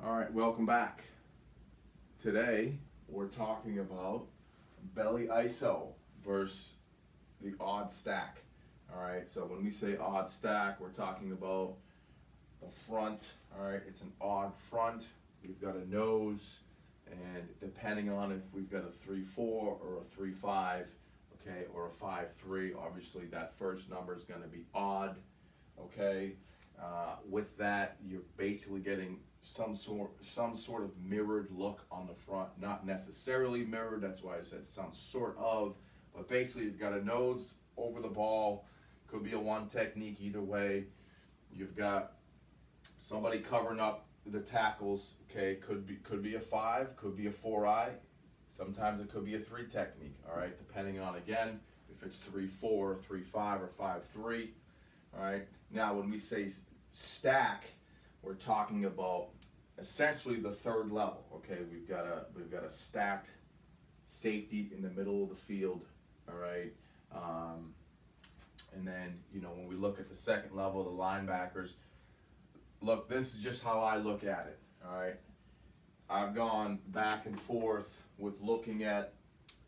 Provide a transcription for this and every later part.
All right, welcome back. Today we're talking about belly iso versus the odd stack. All right, so when we say odd stack, we're talking about the front. All right, it's an odd front. We've got a nose, and depending on if we've got a 3-4 or a 3-5, okay, or a 5-3, obviously that first number is going to be odd. Okay, with that, you're basically getting some sort of mirrored look on the front. Not necessarily mirrored, that's why I said some sort of, but basically you've got a nose over the ball. Could be a one technique either way. You've got somebody covering up the tackles. Okay, could be a 5, could be a 4-eye. Sometimes it could be a 3 technique. All right, depending on, again, if it's 3-4, 3-5, or 5-3. All right. Now, when we say stack, we're talking about essentially the third level. Okay, we've got a stacked safety in the middle of the field. All right, and then when we look at the second level, the linebackers. Look, this is just how I look at it. All right, I've gone back and forth with looking at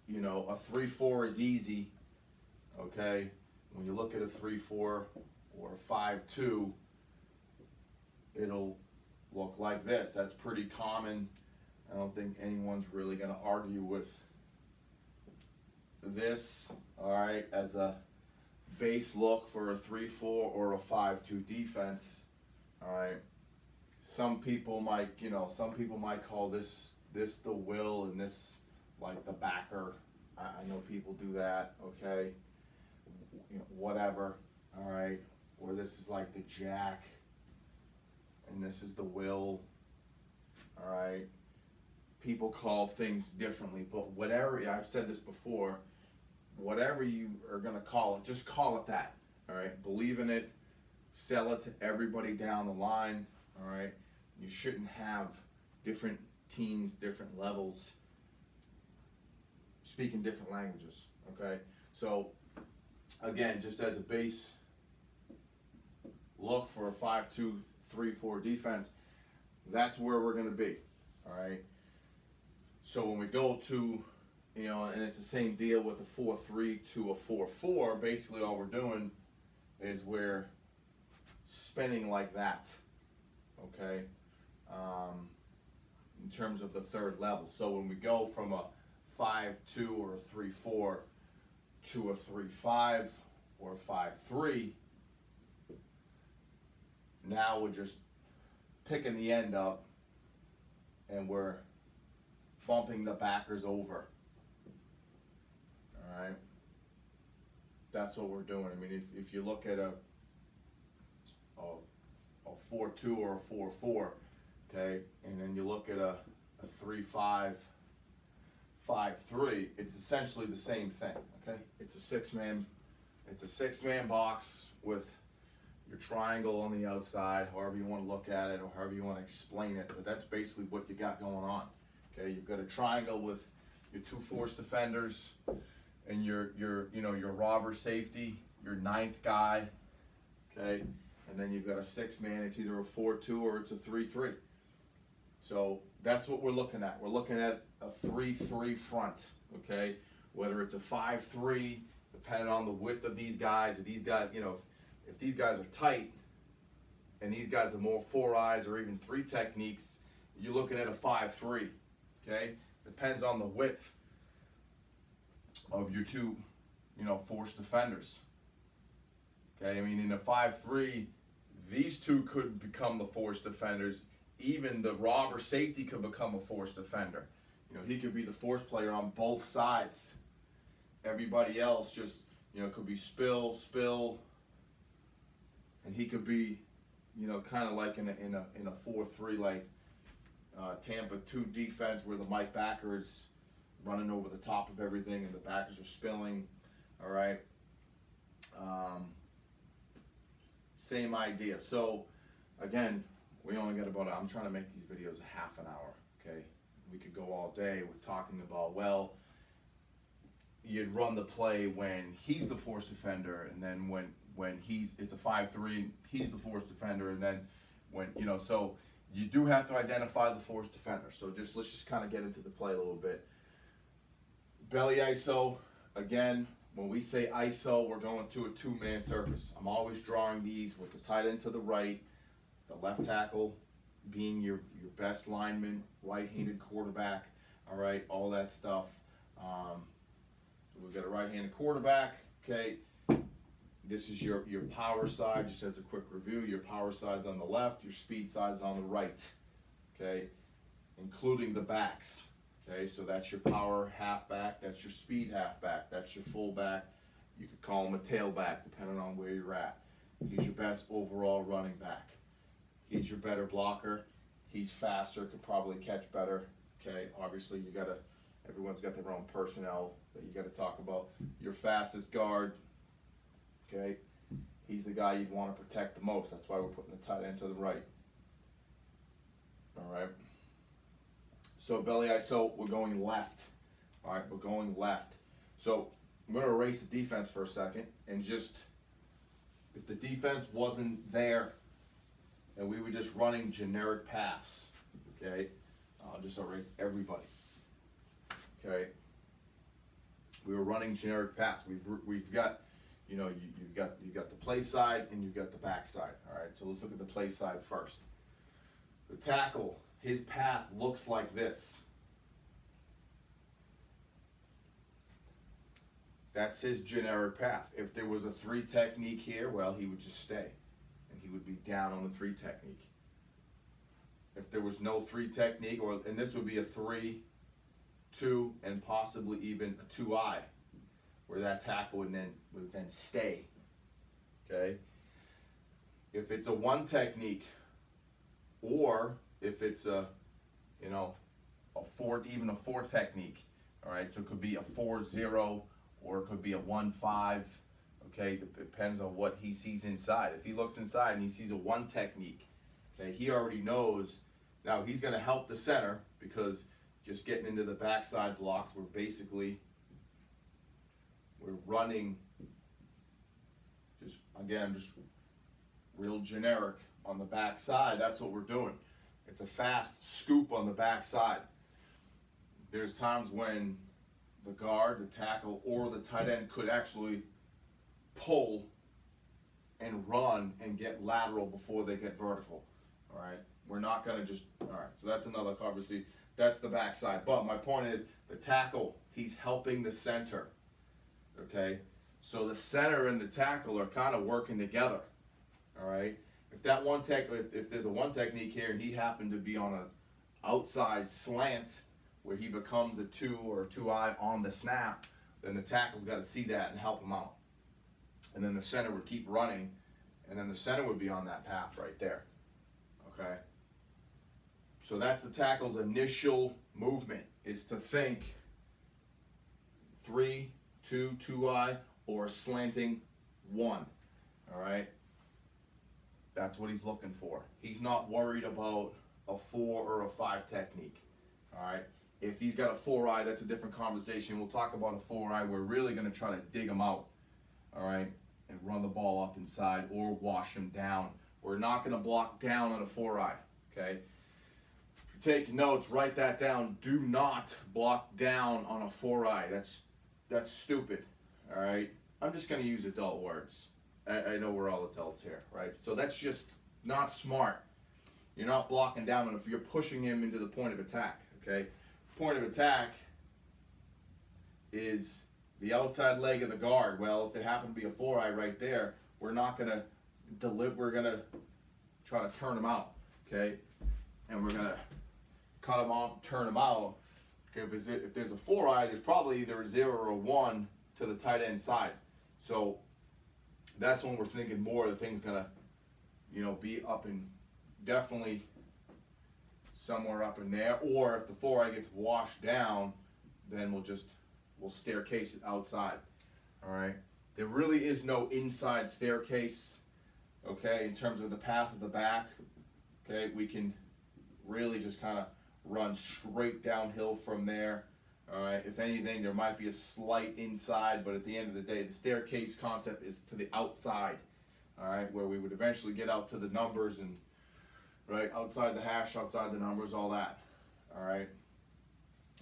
a 3-4 is easy. Okay, when you look at a 3-4 or a 5-2, it'll look like this. That's pretty common. I don't think anyone's really going to argue with this, all right, as a base look for a 3-4 or a 5-2 defense. All right, some people might call this the will and this like the backer. I know people do that. Okay, whatever. All right, or this is like the jack and this is the will. All right, people call things differently, but whatever, I've said this before, whatever you are going to call it, just call it that. All right, believe in it, sell it to everybody down the line. All right, you shouldn't have different teams, different levels, speaking different languages. Okay, so again, just as a base look for a 5-2, 3-4 defense, that's where we're going to be. All right, so when we go to and it's the same deal with a 4-3 to a 4-4, basically all we're doing is we're spinning like that. Okay, in terms of the third level. So when we go from a 5-2 or a 3-4 to a 3-5 or a 5-3, now we're just picking the end up and we're bumping the backers over. All right, that's what we're doing. I mean, if you look at a 4-2 or a 4-4, okay, and then you look at a 3-5, 5-3, it's essentially the same thing. Okay, it's a six-man box with your triangle on the outside, however you want to look at it or however you want to explain it, but that's basically what you got going on. Okay, you've got a triangle with your 2 force defenders and your robber safety, your 9th guy. Okay, and then you've got a 6-man. It's either a 4-2 or it's a 3-3. So that's what we're looking at. We're looking at a 3-3 front. Okay, whether it's a 5-3, depending on the width of these guys, or these guys, if these guys are tight and these guys are more 4-eyes or even 3 techniques, you're looking at a 5-3. Okay, depends on the width of your 2 force defenders. Okay, I mean, in a 5-3, these 2 could become the force defenders. Even the robber safety could become a force defender. He could be the force player on both sides. Everybody else just could be spill, and he could be kind of like in a 4-3, like Tampa 2 defense, where the Mike backer is running over the top of everything and the backers are spilling. All right, same idea. So again, we only got about, I'm trying to make these videos a half an hour. Okay, we could go all day with talking about, well, you'd run the play when he's the force defender, and then when it's a 5-3, he's the force defender, and then when so you do have to identify the force defender. So let's just kind of get into the play a little bit. Belly ISO, again, when we say ISO, we're going to a two-man surface. I'm always drawing these with the tight end to the right, the left tackle being your best lineman, right-handed quarterback, all right, all that stuff. So we've got a right-handed quarterback, okay. This is your power side, just as a quick review. Your power side's on the left, your speed side's on the right, okay, including the backs. Okay, so that's your power halfback, that's your speed halfback, that's your fullback. You could call him a tailback depending on where you're at. He's your best overall running back. He's your better blocker. He's faster, could probably catch better. Okay, obviously everyone's got their own personnel that you got to talk about. Your fastest guard. Okay, he's the guy you'd want to protect the most. That's why we're putting the tight end to the right. All right. So belly ISO, we're going left. All right, we're going left. So I'm going to erase the defense for a second and just, if the defense wasn't there and we were just running generic paths, okay, I'll just erase everybody. Okay, we were running generic paths. We've got, you know, you've got the play side and you've got the back side. All right, so let's look at the play side first. The tackle, his path looks like this. That's his generic path. If there was a 3 technique here, well, he would just stay and he would be down on the 3 technique. If there was no 3 technique, and this would be a 3, 2, and possibly even a 2-eye, where that tackle would then stay. Okay. If it's a 1 technique, or if it's a, you know, even a 4 technique. All right. So it could be a 4-0 or it could be a 1-5. Okay. It depends on what he sees inside. If he looks inside and he sees a 1 technique, okay, he already knows. Now he's going to help the center because just getting into the backside blocks, we're running just real generic on the backside. That's what we're doing. It's a fast scoop on the backside. There's times when the guard, the tackle, or the tight end could actually pull and run and get lateral before they get vertical. All right. We're not going to just, all right, so that's another conversation. That's the backside. But my point is, the tackle, he's helping the center. Okay? So the center and the tackle are kind of working together. All right? If there's a 1 technique here and he happened to be on an outside slant where he becomes a 2 or a 2-eye on the snap, then the tackle's got to see that and help him out. And then the center would keep running, and then the center would be on that path right there. Okay? So that's the tackle's initial movement, is to think 3, 2, 2-eye, or slanting 1. All right? That's what he's looking for. He's not worried about a 4 or a 5 technique. All right? If he's got a 4-eye, that's a different conversation. We'll talk about a 4-eye. We're really going to try to dig him out. All right? And run the ball up inside or wash him down. We're not going to block down on a 4-eye. Okay? Take notes, write that down. Do not block down on a 4-eye. That's stupid. All right? I'm just going to use adult words. I know we're all adults here, right? So that's just not smart. You're not blocking down on if you're pushing him into the point of attack, okay? Point of attack is the outside leg of the guard. Well, if there happened to be a 4-eye right there, we're not going to deliver. We're going to try to turn him out, okay? And we're going to cut him off, turn him out. Okay, if there's a 4-eye, there's probably either a 0 or a 1 to the tight end side. So that's when we're thinking more the thing's gonna, you know, be up in, definitely somewhere up in there. Or if the 4-eye gets washed down, then we'll staircase it outside. All right. There really is no inside staircase. Okay, in terms of the path of the back. Okay, we can really just kind of run straight downhill from there. All right, if anything, there might be a slight inside, but at the end of the day, the staircase concept is to the outside, all right, where we would eventually get out to the numbers and right? Outside the hash, outside the numbers, all that, all right?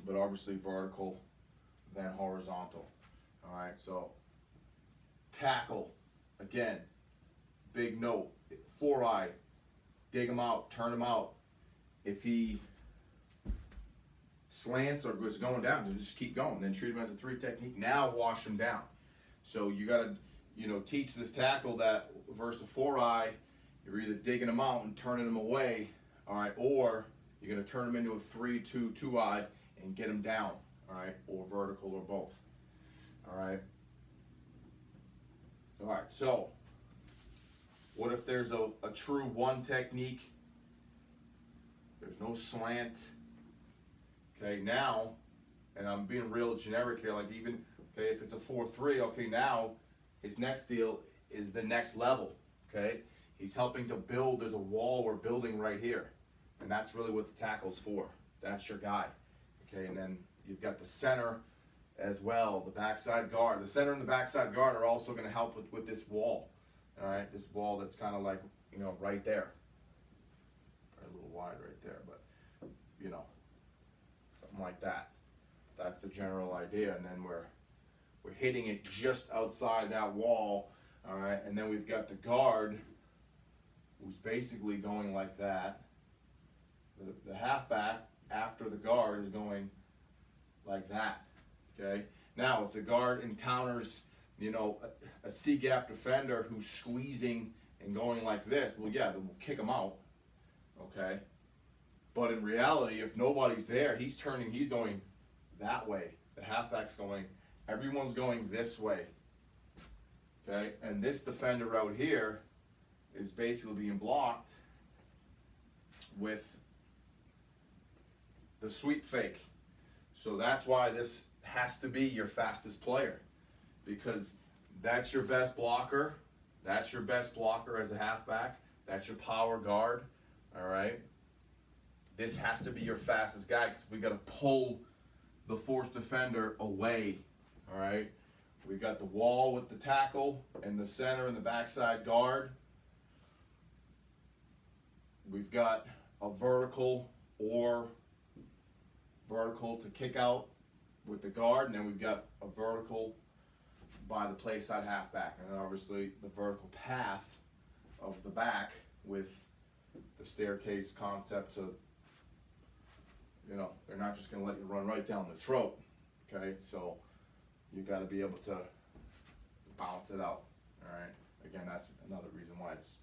But obviously vertical, then horizontal, all right? So tackle, again, big note, 4-eye, dig him out, turn him out. If he slants or is going down, then just keep going. Then treat him as a 3 technique. Now wash him down. So you got to, you know, teach this tackle that versus a 4-eye, you're either digging him out and turning him away, all right, or you're going to turn him into a 3-2 2-eye and get him down, all right, or vertical or both, all right. All right, so what if there's a true 1 technique? There's no slant. Okay, now, and I'm being real generic here, like even, okay, if it's a 4-3, okay, now his next deal is the next level, okay? He's helping to build, there's a wall we're building right here, and that's really what the tackle's for. That's your guy, okay? And then you've got the center as well, the backside guard. The center and the backside guard are also going to help with this wall, all right? This wall that's kind of like, you know, right there. Probably a little wide right there, but, you know, something like that. That's the general idea, and then we're hitting it just outside that wall, all right? And then we've got the guard, who's basically going like that. The halfback after the guard is going like that, okay? Now, if the guard encounters, you know, a C-gap defender who's squeezing and going like this, well, yeah, then we'll kick him out, okay? But in reality, if nobody's there, he's turning, he's going that way. The halfback's going, everyone's going this way, okay? And this defender out here is basically being blocked with the sweep fake. So that's why this has to be your fastest player, because that's your best blocker. That's your best blocker as a halfback. That's your power guard, all right? This has to be your fastest guy because we got to pull the force defender away, all right? We got the wall with the tackle and the center and the backside guard. We've got a vertical or vertical to kick out with the guard, and then we've got a vertical by the play side halfback, and then obviously the vertical path of the back with the staircase concept to, you know, they're not just going to let you run right down the throat, okay? So you got to be able to bounce it out, all right? Again, that's another reason why it's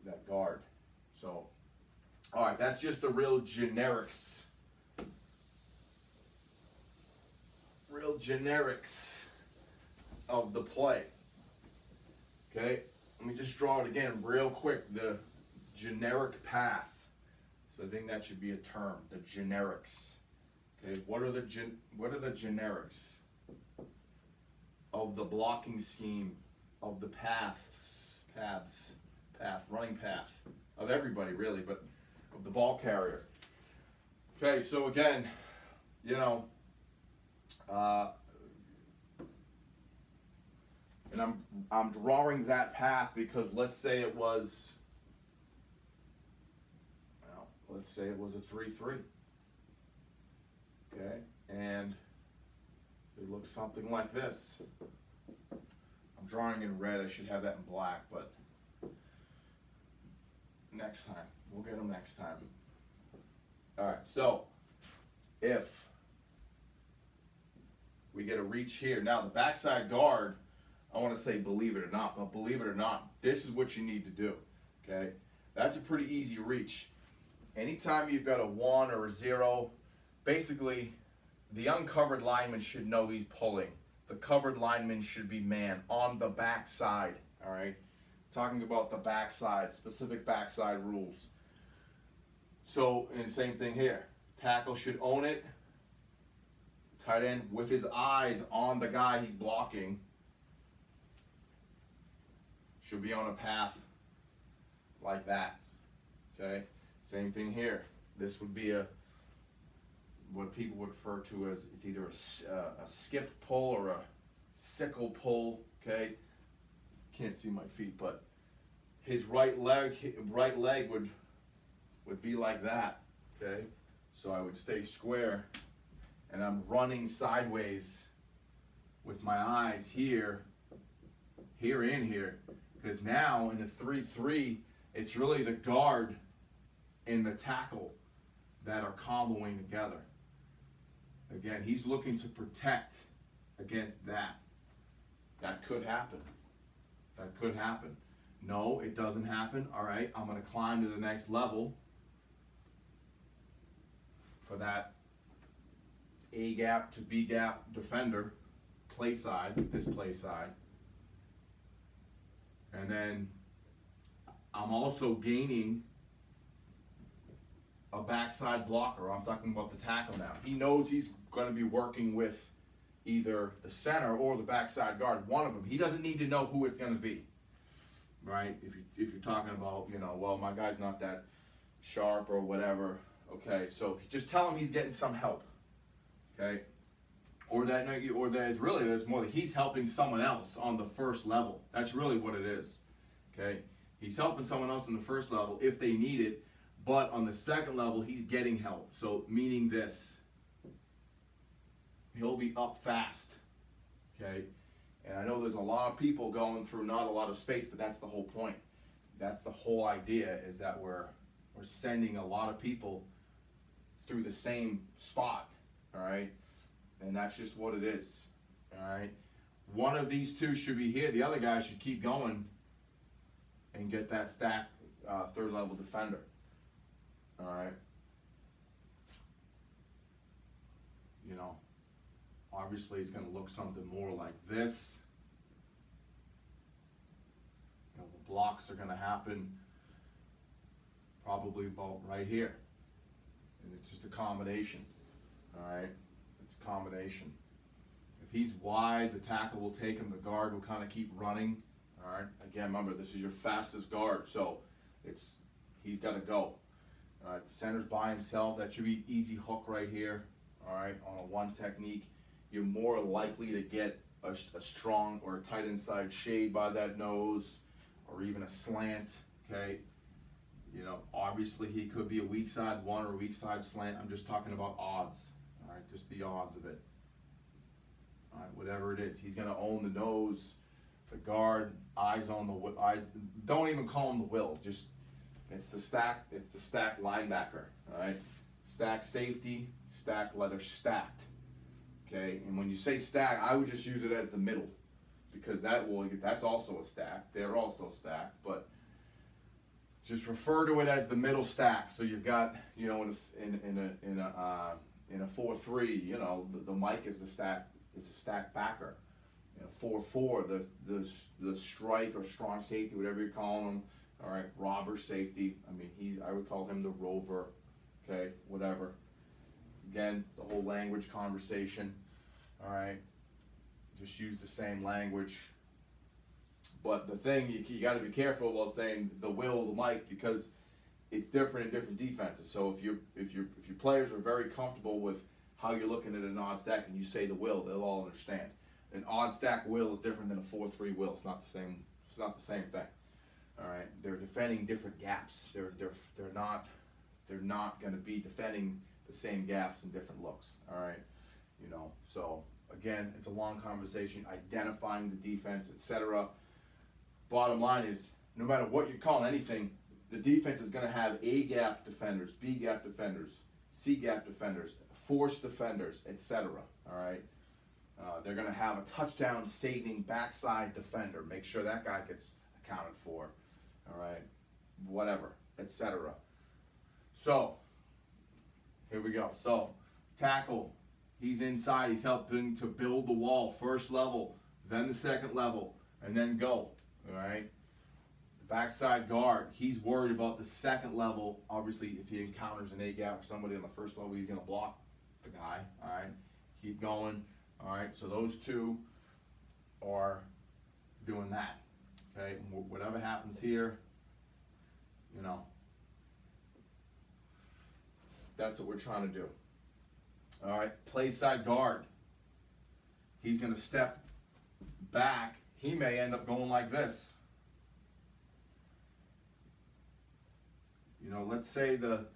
that guard. So, all right, that's just the real generics. Real generics of the play. Okay, let me just draw it again real quick. The generic path. So I think that should be a term. The generics. Okay, what are the generics of the blocking scheme, of the running path of everybody really, but of the ball carrier. Okay, so again, you know, and I'm drawing that path because let's say it was, well, let's say it was a 3-3. Okay, and it looks something like this. I'm drawing in red. I should have that in black, but next time. We'll get them next time. All right, so if we get a reach here. Now the backside guard, I want to say believe it or not, but believe it or not, this is what you need to do, okay? That's a pretty easy reach. Anytime you've got a 1 or a 0, basically the uncovered lineman should know he's pulling. The covered lineman should be man on the backside, all right? Talking about the backside, specific backside rules. So, and same thing here. Tackle should own it. Tight end with his eyes on the guy he's blocking should be on a path like that. Okay, same thing here. This would be what people would refer to as it's either a skip pull or a sickle pull. Okay, can't see my feet, but his right leg would would be like that, okay? So I would stay square, and I'm running sideways with my eyes here, and here, because now in the 3-3, it's really the guard and the tackle that are comboing together. Again, he's looking to protect against that. That could happen. That could happen. No, it doesn't happen. All right, I'm going to climb to the next level for that A gap to B gap defender, play side, this play side. And then I'm also gaining a backside blocker. I'm talking about the tackle now. He knows he's going to be working with either the center or the backside guard, one of them. He doesn't need to know who it's going to be, right? If you're talking about, you know, well, my guy's not that sharp or whatever. Okay, so just tell him he's getting some help, okay? Or that it's really, it's more that he's helping someone else on the first level. That's really what it is, okay? He's helping someone else on the first level if they need it, but on the second level, he's getting help. So meaning this, he'll be up fast, okay? And I know there's a lot of people going through not a lot of space, but that's the whole point. That's the whole idea, is that we're sending a lot of people through the same spot, all right? And that's just what it is, all right? One of these two should be here. The other guy should keep going and get that stack third level defender, all right? You know, obviously it's going to look something more like this. You know, the blocks are going to happen probably about right here. And it's just a combination, all right? It's a combination. If he's wide, the tackle will take him. The guard will kind of keep running, all right? Again, remember, this is your fastest guard, so he's got to go. All right, the center's by himself. That should be easy hook right here, all right, on a one technique. You're more likely to get a strong or a tight inside shade by that nose, or even a slant, okay? You know, obviously he could be a weak side one or a weak side slant. I'm just talking about odds, all right, just the odds of it. All right, whatever it is, he's gonna own the nose, the guard, eyes on the eyes. Don't even call him the will. Just it's the stack linebacker. All right, stack safety, stack leather, stacked. Okay, and when you say stack, I would just use it as the middle, because that's also a stack. They're also stacked, but just refer to it as the middle stack. So you've got, you know, in a 4-3, you know, the Mike is the stack backer. You know, 4-4, the strike or strong safety, whatever you call him. All right, robber safety. I mean, I would call him the rover. Okay, whatever. Again, the whole language conversation. All right, just use the same language. But the thing, you got to be careful about saying the will, the Mike, because it's different in different defenses. So if your players are very comfortable with how you're looking at an odd stack and you say the will, they'll all understand. An odd stack will is different than a 4-3 will. It's not the same. It's not the same thing. All right, they're defending different gaps. They're not going to be defending the same gaps in different looks. All right, you know. So again, it's a long conversation, identifying the defense, etc. Bottom line is, no matter what you call anything, the defense is going to have A gap defenders, B gap defenders, C gap defenders, force defenders, etc. All right, they're going to have a touchdown saving backside defender. Make sure that guy gets accounted for. All right, whatever, etc. So here we go. So tackle, he's inside. He's helping to build the wall, first level, then the second level, and then go. All right. The backside guard, he's worried about the second level. Obviously, if he encounters an A gap or somebody on the first level, he's going to block the guy. All right. Keep going. All right. So those two are doing that. Okay. And whatever happens here, you know, that's what we're trying to do. All right. Play side guard. He's going to step back. He may end up going like this. You know, let's say the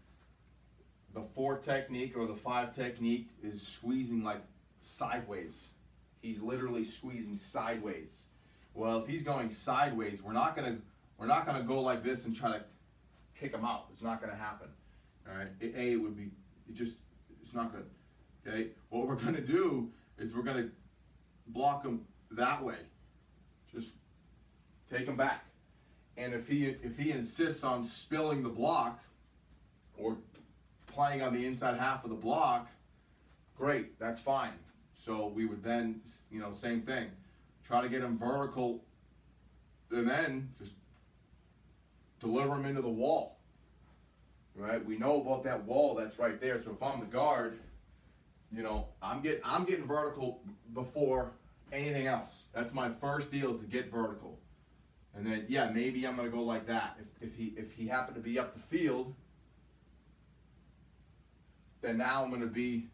4 technique or the 5 technique is squeezing like sideways. He's literally squeezing sideways. Well, if he's going sideways, we're not gonna go like this and try to kick him out. It's not gonna happen. All right. It's not good. Okay. What we're gonna do is we're gonna block him that way. Just take him back. And if he insists on spilling the block or playing on the inside half of the block, great, that's fine. So we would then, you know, same thing, try to get him vertical and then just deliver him into the wall, right? We know about that wall that's right there. So if I'm the guard, you know, I'm getting vertical before anything else. That's my first deal, is to get vertical. And then, yeah, maybe I'm gonna go like that. If he happened to be up the field, then now I'm gonna be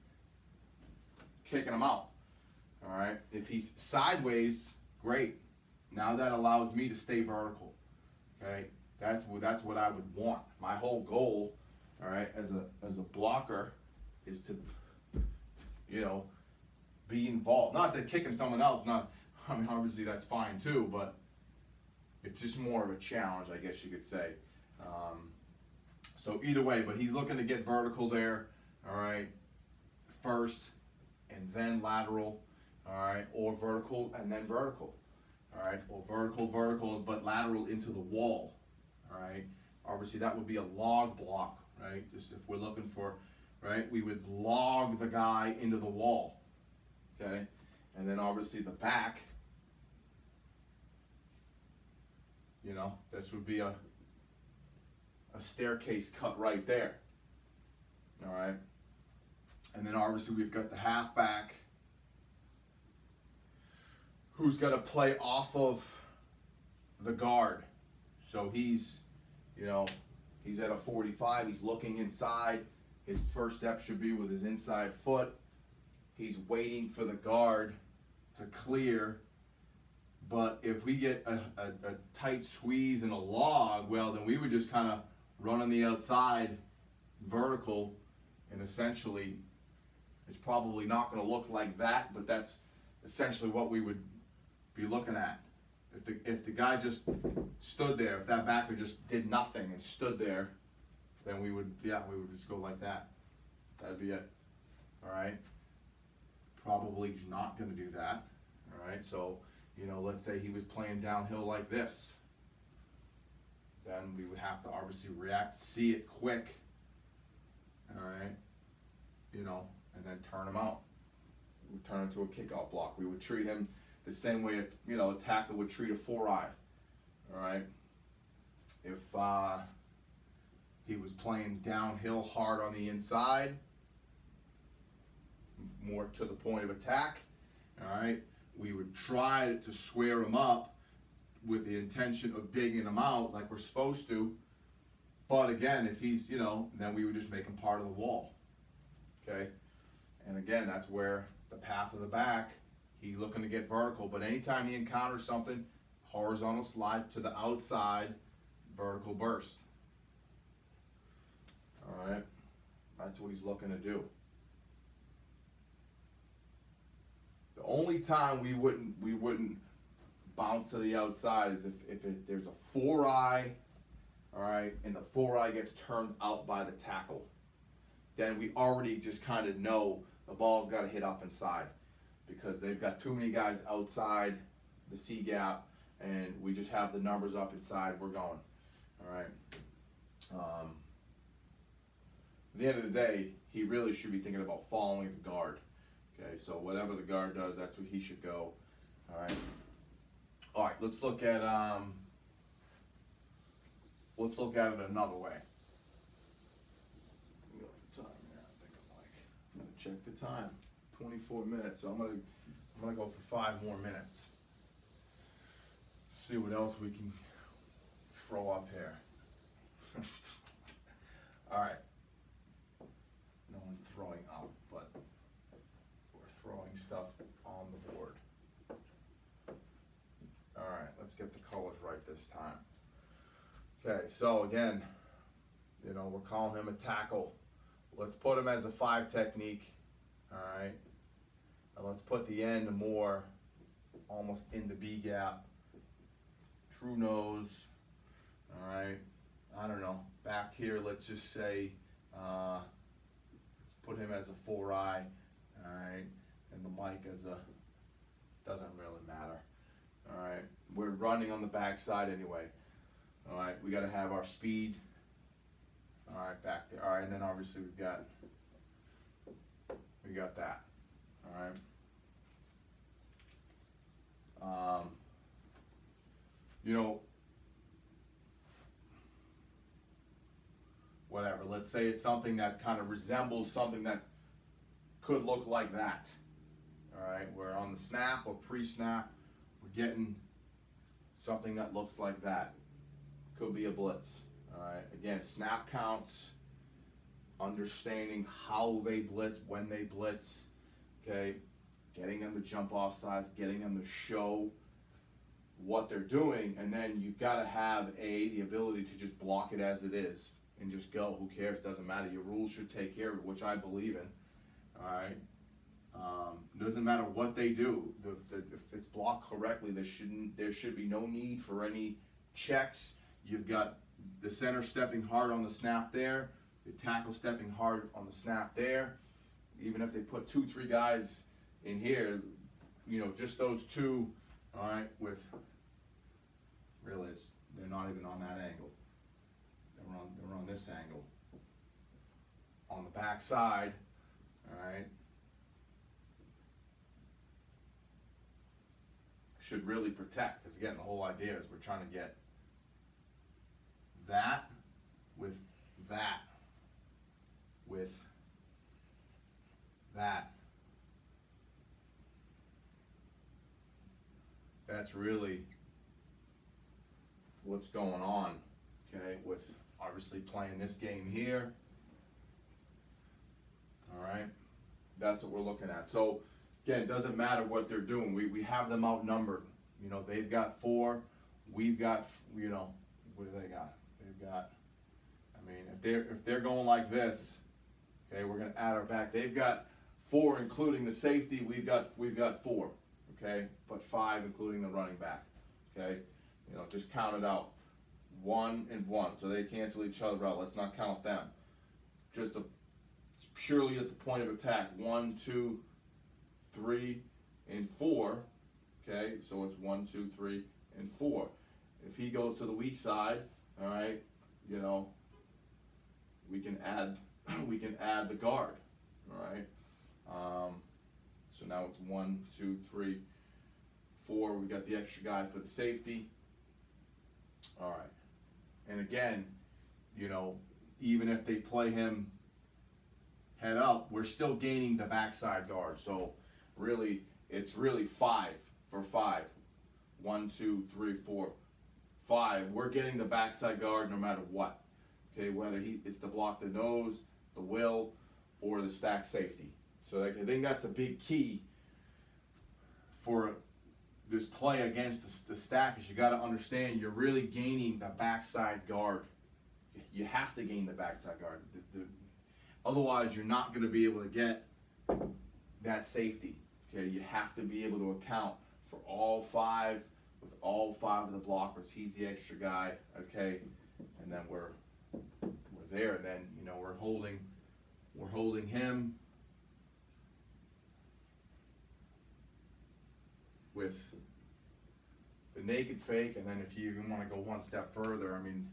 kicking him out. All right. If he's sideways, great. Now that allows me to stay vertical. Okay. That's what I would want. My whole goal, all right, as a blocker, is to, you know, be involved. Not that kicking someone else, I mean, obviously that's fine too, but it's just more of a challenge, I guess you could say. So either way, but he's looking to get vertical there, all right, first, and then lateral, all right, or vertical and then vertical, all right, or vertical, but lateral into the wall, all right. Obviously that would be a log block, right? Just if we're looking for, right, we would log the guy into the wall, okay, and then obviously the back, you know, this would be a staircase cut right there, all right. And then obviously we've got the halfback who's got to play off of the guard. So he's, you know, he's at a 45, he's looking inside. His first step should be with his inside foot. He's waiting for the guard to clear. But if we get a tight squeeze and a log, well, then we would just kind of run on the outside vertical, and essentially it's probably not going to look like that, but that's essentially what we would be looking at. If the guy just stood there, if that backer just did nothing and stood there, then we would just go like that. That'd be it. All right. Probably he's not going to do that. All right. So, you know, let's say he was playing downhill like this. Then we would have to obviously react, see it quick. All right. You know, and then turn him out. We would turn into a kickout block. We would treat him the same way a tackle would treat a 4-eye. All right. If he was playing downhill hard on the inside, more to the point of attack, all right, we would try to square him up with the intention of digging him out like we're supposed to. But again, if he's, you know, then we would just make him part of the wall. Okay. And again, that's where the path of the back, he's looking to get vertical, but anytime he encounters something, horizontal slide to the outside, vertical burst. All right, that's what he's looking to do. The only time we wouldn't bounce to the outside is if there's a 4-eye, all right, and the 4-eye gets turned out by the tackle. Then we already just kind of know the ball's got to hit up inside, because they've got too many guys outside the C gap, and we just have the numbers up inside. We're going. All right. At the end of the day, he really should be thinking about following the guard. Okay, so whatever the guard does, that's where he should go. All right. All right. Let's look at it another way. I'm gonna check the time. 24 minutes. So I'm gonna go for 5 more minutes. See what else we can throw up here. All right. No one's throwing up, but we're throwing stuff on the board. All right. Let's get the colors right this time. Okay. So again, You know, we're calling him a tackle. Let's put him as a 5 technique. All right. And let's put the end more almost in the B gap. True nose. All right. I don't know. Back here, let's just say, let's put him as a 4-eye. All right. And the mic as a, doesn't really matter. All right. We're running on the backside anyway. All right. We got to have our speed. All right, back there. All right, and then obviously we got that. All right. You know, whatever. Let's say it's something that kind of resembles something that could look like that. All right, we're on the snap or pre-snap. We're getting something that looks like that. Could be a blitz. All right, again, snap counts, understanding how they blitz, when they blitz, okay, getting them to jump off sides, getting them to show what they're doing, and then you've got to have, the ability to just block it as it is and just go. Who cares? Doesn't matter. Your rules should take care of it, which I believe in. All right. Doesn't matter what they do. If it's blocked correctly, there should be no need for any checks. You've got the center stepping hard on the snap there, the tackle stepping hard on the snap there. Even if they put 2-3 guys in here, you know, just those two, all right, with, really, they're not even on that angle. They're on this angle. On the back side, all right, should really protect, because again, the whole idea is we're trying to get that with that with that. That's really what's going on, okay, with obviously playing this game here. All right, that's what we're looking at. So again, it doesn't matter what they're doing. We have them outnumbered. You know, they've got 4, we've got, you know, what do they got? They've got, I mean, if they're going like this, okay, we're gonna add our back. They've got 4, including the safety. We've got 4, okay, but 5 including the running back, okay. You know, just count it out. 1 and 1, so they cancel each other out. Let's not count them. Just purely at the point of attack. 1, 2, 3, and 4. Okay, so it's 1, 2, 3, and 4. If he goes to the weak side, all right, you know, we can add the guard, all right. So now it's 1, 2, 3, 4. We got the extra guy for the safety. All right, and again, you know, even if they play him head up, we're still gaining the backside guard. So really, it's really 5 for 5. 1, 2, 3, 4, 5. We're getting the backside guard no matter what. Okay, whether it's to block the nose, the will, or the stack safety. So I think that's the big key for this play against the stack, is you got to understand you're really gaining the backside guard. You have to gain the backside guard. Otherwise, you're not going to be able to get that safety. Okay, you have to be able to account for all 5 with all 5 of the blockers. He's the extra guy. Okay, and then we're there. And then, you know, we're holding him with the naked fake, and then if you even want to go one step further, I mean,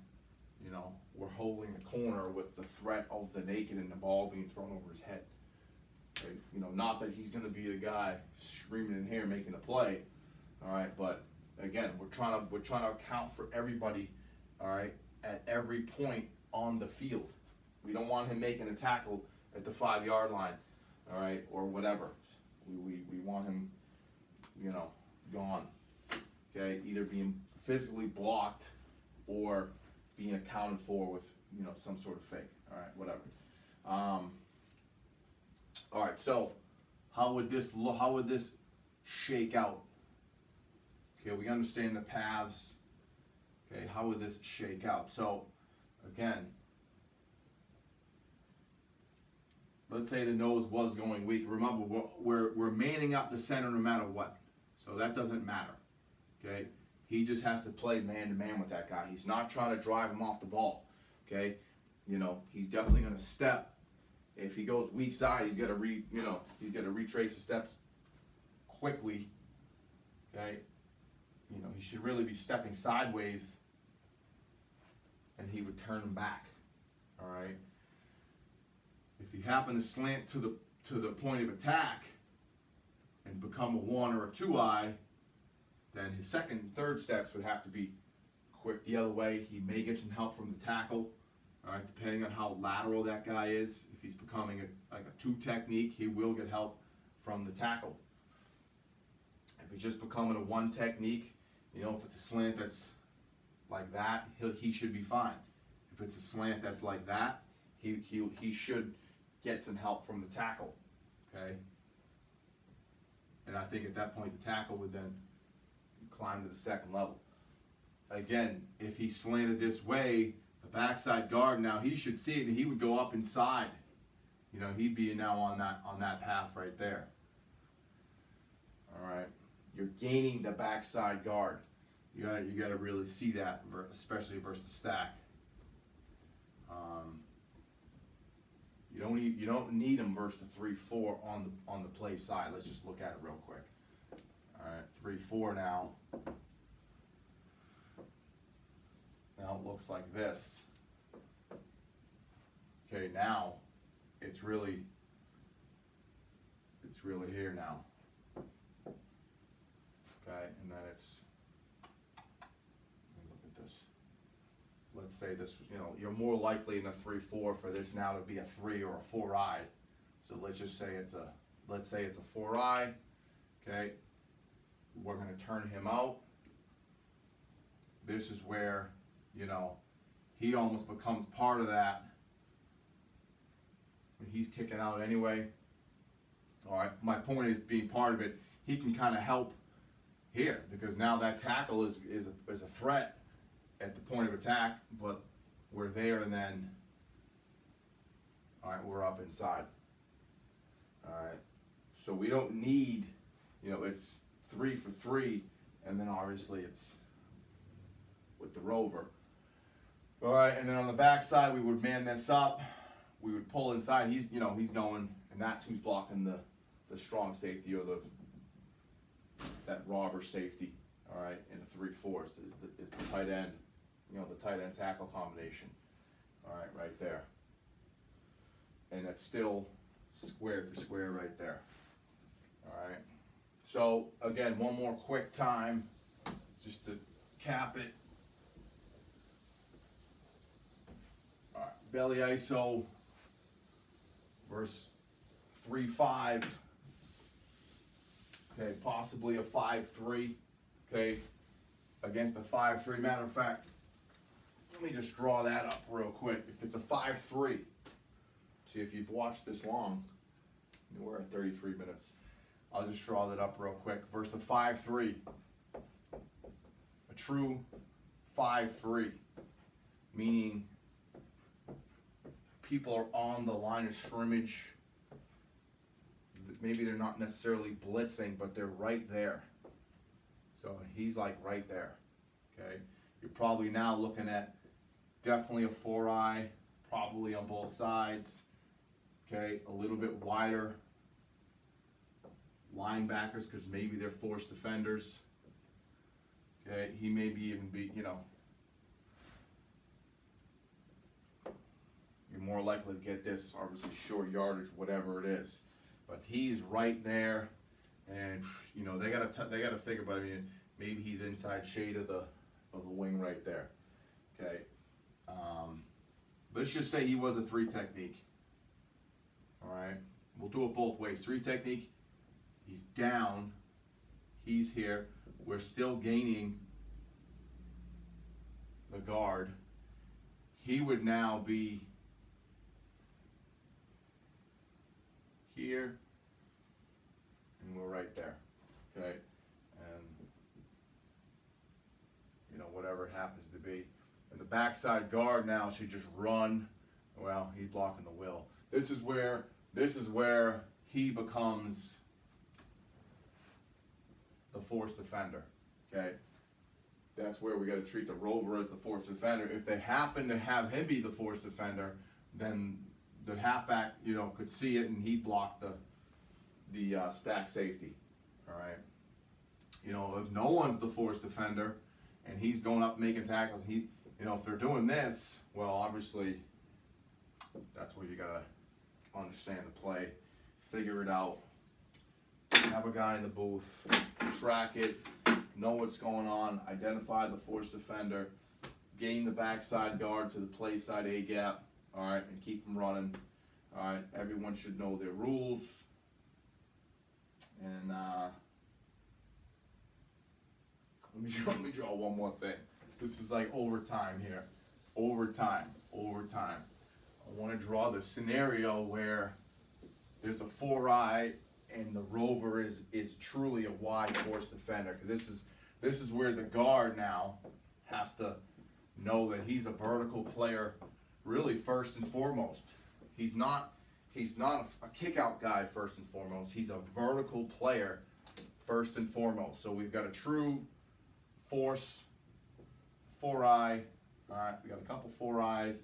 you know, we're holding the corner with the threat of the naked and the ball being thrown over his head. Okay? You know, not that he's going to be the guy screaming in here making a play, all right. But again, we're trying to account for everybody, all right, at every point on the field. We don't want him making a tackle at the 5-yard line, all right, or whatever. We want him, you know, gone. Okay, either being physically blocked or being accounted for with, you know, some sort of fake. All right, whatever. All right, so how would this look? How would this shake out? Okay, we understand the paths. Okay, how would this shake out? So again, let's say the nose was going weak. Remember, we're manning up the center no matter what. So that doesn't matter, okay? He just has to play man-to-man with that guy. He's not trying to drive him off the ball, okay? You know, he's definitely going to step. If he goes weak side, he's got to he's got to retrace the steps quickly, okay? You know, he should really be stepping sideways, and he would turn him back, all right? If you happen to slant to the point of attack and become a 1 or a 2-eye, then his second and third steps would have to be quick the other way. He may get some help from the tackle, all right, depending on how lateral that guy is. If he's becoming like a 2 technique, he will get help from the tackle. If he's just becoming a 1 technique, you know, if it's a slant that's like that, he should be fine. If it's a slant that's like that, he should get some help from the tackle, okay? And I think at that point the tackle would then climb to the second level. Again, if he slanted this way, the backside guard now, he should see it and he would go up inside. You know, he'd be now on that path right there. All right, you're gaining the backside guard. You gotta really see that, especially versus the stack. You don't need him versus the 3-4 on the play side. Let's just look at it real quick. All right, 3-4 now. Now it looks like this. Okay, now it's really here now. Okay, and then it's, let me look at this. Let's say this, you know, you're more likely in a 3-4 for this now to be a 3 or a 4-eye. So let's just say it's a 4-eye. Okay, we're going to turn him out. This is where, you know, he almost becomes part of that. He's kicking out anyway. All right, my point is, being part of it, he can kind of help here because now that tackle is a threat at the point of attack, but we're there, and then, all right, we're up inside. All right, so we don't need, you know, it's 3 for 3, and then obviously it's with the rover. All right, and then on the back side, we would man this up. We would pull inside. He's knowing, and that's who's blocking the strong safety or that robber safety. All right, in the 3-4 is the tight end. You know, the tight end tackle combination. All right, right there. And that's still square for square right there. All right. So again, one more quick time, just to cap it. All right, belly iso versus 3-5. Okay, possibly a 5-3. Okay, against a 5-3. Matter of fact, let me just draw that up real quick. If it's a 5-3, see if you've watched this long, we're at 33 minutes. I'll just draw that up real quick. Versus a 5-3, a true 5-3, meaning people are on the line of scrimmage. Maybe they're not necessarily blitzing, but they're right there. So he's like right there, okay? You're probably now looking at definitely a 4-eye, probably on both sides, okay? A little bit wider linebackers because maybe they're forced defenders, okay? He may even be, you know, you're more likely to get this, obviously short yardage, whatever it is. But he's right there, and you know they gotta figure. But I mean, maybe he's inside shade of the wing right there. Okay, let's just say he was a 3 technique. All right, we'll do it both ways. 3 technique. He's down. He's here. We're still gaining the guard. He would now be here, and we're right there, okay? And, you know, whatever it happens to be. And the backside guard now should just run. Well, he's blocking the will. This is where this is where he becomes the force defender, okay? That's where we got to treat the rover as the force defender. If they happen to have him be the force defender, then the halfback, you know, could see it and he'd block the stack safety, all right? You know, if no one's the force defender and he's going up making tackles, you know, if they're doing this, well, obviously, that's where you got to understand the play, figure it out, have a guy in the booth, track it, know what's going on, identify the force defender, gain the backside guard to the play side A gap, all right, and keep them running. All right, everyone should know their rules. And let me draw one more thing. This is like overtime here. Overtime. I want to draw the scenario where there's a 4-eye and the rover is truly a wide force defender, because this is where the guard now has to know that he's a vertical player, really first and foremost. He's not a kick-out guy first and foremost. He's a vertical player first and foremost. So we've got a true force 4-eye. All right, we got a couple 4-eyes.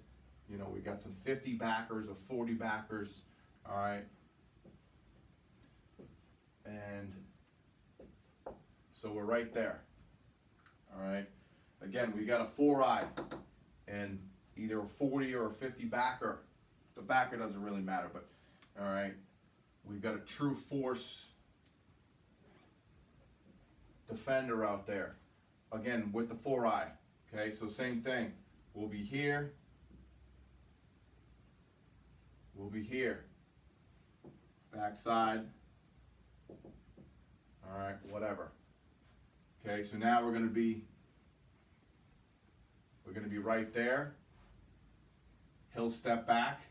You know, we got some 50 backers or 40 backers. All right. And so we're right there. All right. Again, we got a 4-eye and either a 40 or a 50 backer. The backer doesn't really matter, but all right. We've got a true force defender out there. Again, with the 4-eye. Okay, so same thing. We'll be here. We'll be here. Backside. All right, whatever. Okay, so now we're gonna be right there. He'll step back.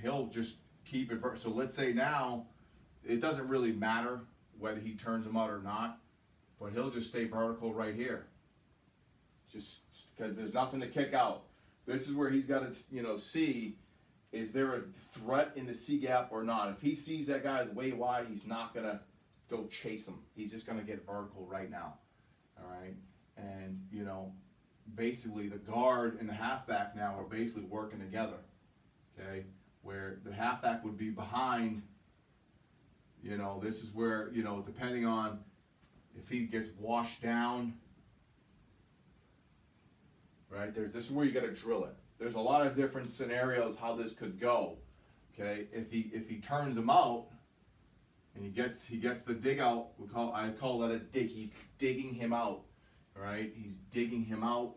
He'll just keep it. So let's say now, it doesn't really matter whether he turns him out or not, but he'll just stay vertical right here. Just because there's nothing to kick out. This is where he's got to, you know, see, is there a threat in the C gap or not? If he sees that guy's way wide, he's not going to go chase him. He's just going to get vertical right now. All right? And, you know, basically the guard and the halfback now are basically working together. Okay? Where the halfback would be behind, you know, this is where, you know, depending on if he gets washed down, right? this is where you got to drill it. There's a lot of different scenarios how this could go. Okay, if he turns him out and he gets the dig out, I call that a dig. He's digging him out. All right, he's digging him out.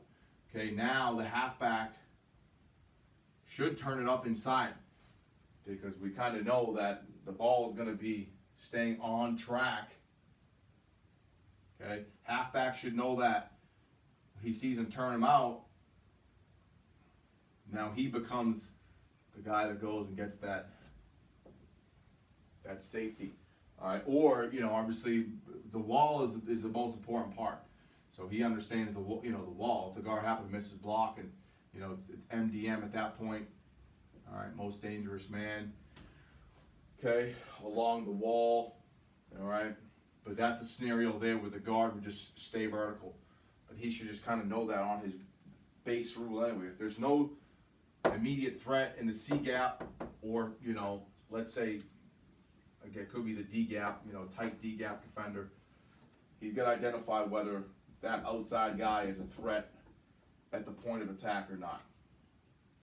Okay, now the halfback should turn it up inside, because we kind of know that the ball is going to be staying on track. Okay, halfback should know that. He sees him turn him out. Now he becomes the guy that goes and gets that safety. All right, or, you know, obviously the wall is the most important part. So he understands the wall. If the guard happens to miss his block, and, you know, it's MDM at that point. All right, most dangerous man. Okay, along the wall. All right, but that's a scenario there where the guard would just stay vertical. But he should just kind of know that on his base rule anyway. If there's no immediate threat in the C gap, or, you know, let's say, again, it could be the D gap, you know, tight D gap defender, he's got to identify whether that outside guy is a threat at the point of attack or not.